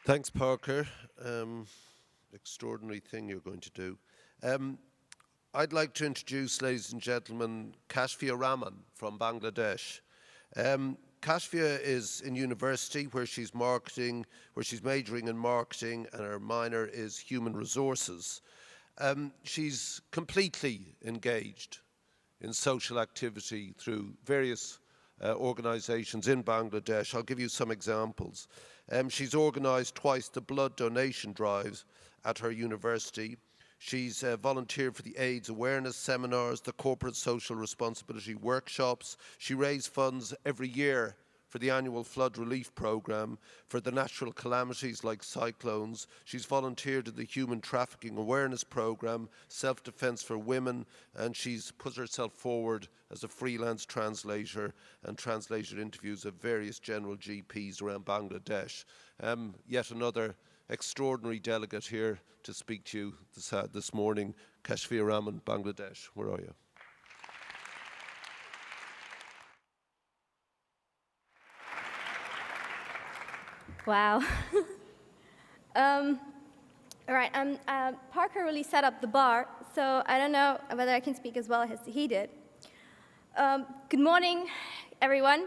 Thanks, Parker. Extraordinary thing you're going to do. I'd like to introduce, ladies and gentlemen, Kashfia Rahman from Bangladesh. Kashfia is in university where she's majoring in marketing, and her minor is human resources. She's completely engaged in social activity through various organisations in Bangladesh. I'll give you some examples. She's organised twice the blood donation drives at her university. She's volunteered for the AIDS awareness seminars, the corporate social responsibility workshops. She raised funds every year for the annual flood relief programme, for the natural calamities like cyclones. She's volunteered in the human trafficking awareness programme, self-defence for women, and she's put herself forward as a freelance translator and translated interviews of various general GPs around Bangladesh. Yet another extraordinary delegate here to speak to you this morning, Kashfia Rahman, Bangladesh. Where are you? Wow. All right, Parker really set up the bar, so I don't know whether I can speak as well as he did. Good morning, everyone,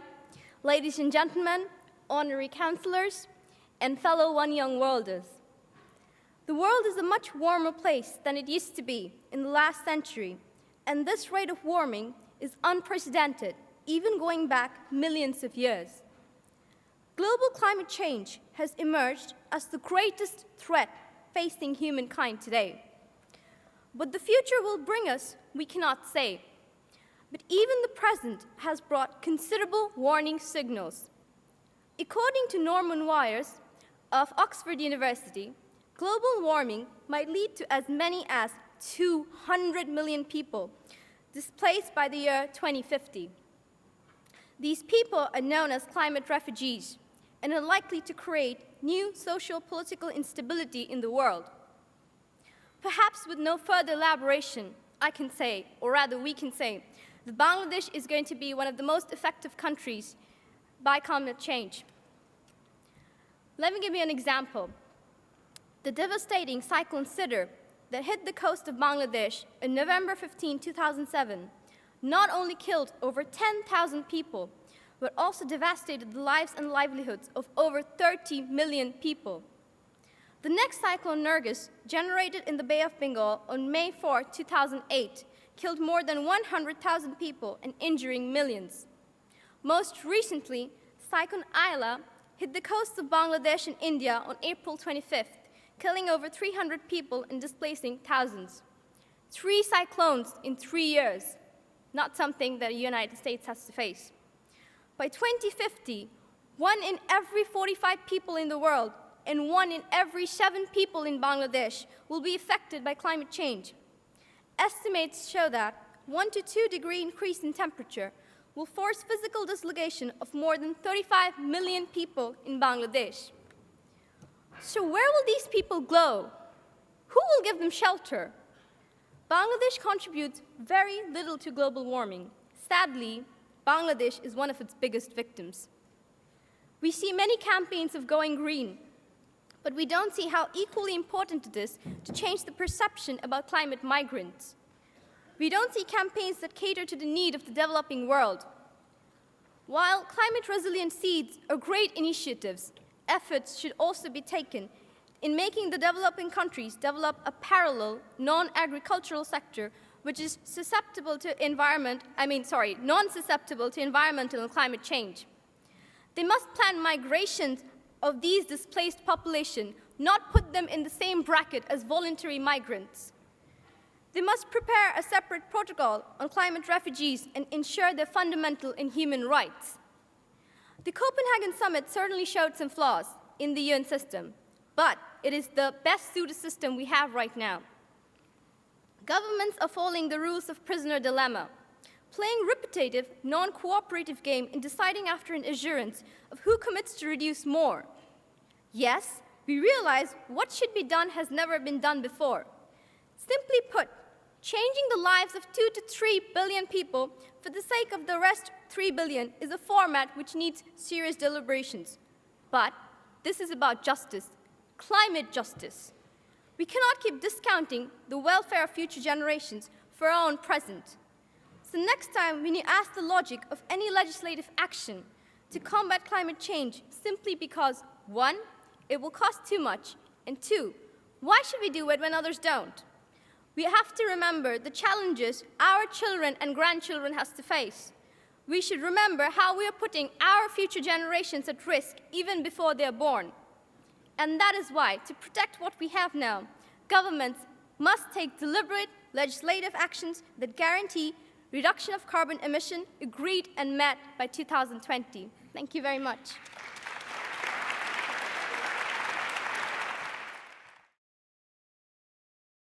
ladies and gentlemen, honorary counselors, and fellow One Young Worlders. The world is a much warmer place than it used to be in the last century, and this rate of warming is unprecedented, even going back millions of years. Global climate change has emerged as the greatest threat facing humankind today. What the future will bring us, we cannot say. But even the present has brought considerable warning signals. According to Norman Wyers of Oxford University, global warming might lead to as many as 200 million people displaced by the year 2050. These people are known as climate refugees and are likely to create new socio-political instability in the world. Perhaps with no further elaboration, I can say, or rather we can say, that Bangladesh is going to be one of the most effective countries by climate change. Let me give you an example. The devastating cyclone Sidr that hit the coast of Bangladesh on November 15, 2007, not only killed over 10,000 people, but also devastated the lives and livelihoods of over 30 million people. The next cyclone Nargis, generated in the Bay of Bengal on May 4, 2008, killed more than 100,000 people and injuring millions. Most recently, Cyclone Ayla hit the coasts of Bangladesh and India on April 25th, killing over 300 people and displacing thousands. 3 cyclones in 3 years, not something that the United States has to face. By 2050, 1 in every 45 people in the world and 1 in every 7 people in Bangladesh will be affected by climate change. Estimates show that 1 to 2 degree increase in temperature will force physical dislocation of more than 35 million people in Bangladesh. So where will these people go? Who will give them shelter? Bangladesh contributes very little to global warming. Sadly, Bangladesh is one of its biggest victims. We see many campaigns of going green, but we don't see how equally important it is to change the perception about climate migrants. We don't see campaigns that cater to the need of the developing world. While climate resilient seeds are great initiatives, efforts should also be taken in making the developing countries develop a parallel non-agricultural sector which is non-susceptible to environmental and climate change. They must plan migrations of these displaced population, not put them in the same bracket as voluntary migrants. They must prepare a separate protocol on climate refugees and ensure their fundamental and human rights. The Copenhagen summit certainly showed some flaws in the UN system, but it is the best suited system we have right now. Governments are following the rules of prisoner dilemma, playing repetitive, non-cooperative game in deciding after an assurance of who commits to reduce more. Yes, we realize what should be done has never been done before. Simply put, changing the lives of 2 to 3 billion people for the sake of the rest 3 billion is a format which needs serious deliberations. But this is about justice, climate justice. We cannot keep discounting the welfare of future generations for our own present. So next time when you ask the logic of any legislative action to combat climate change simply because, 1, it will cost too much, and 2, why should we do it when others don't? We have to remember the challenges our children and grandchildren have to face. We should remember how we are putting our future generations at risk even before they are born. And that is why, to protect what we have now, governments must take deliberate legislative actions that guarantee reduction of carbon emission agreed and met by 2020. Thank you very much.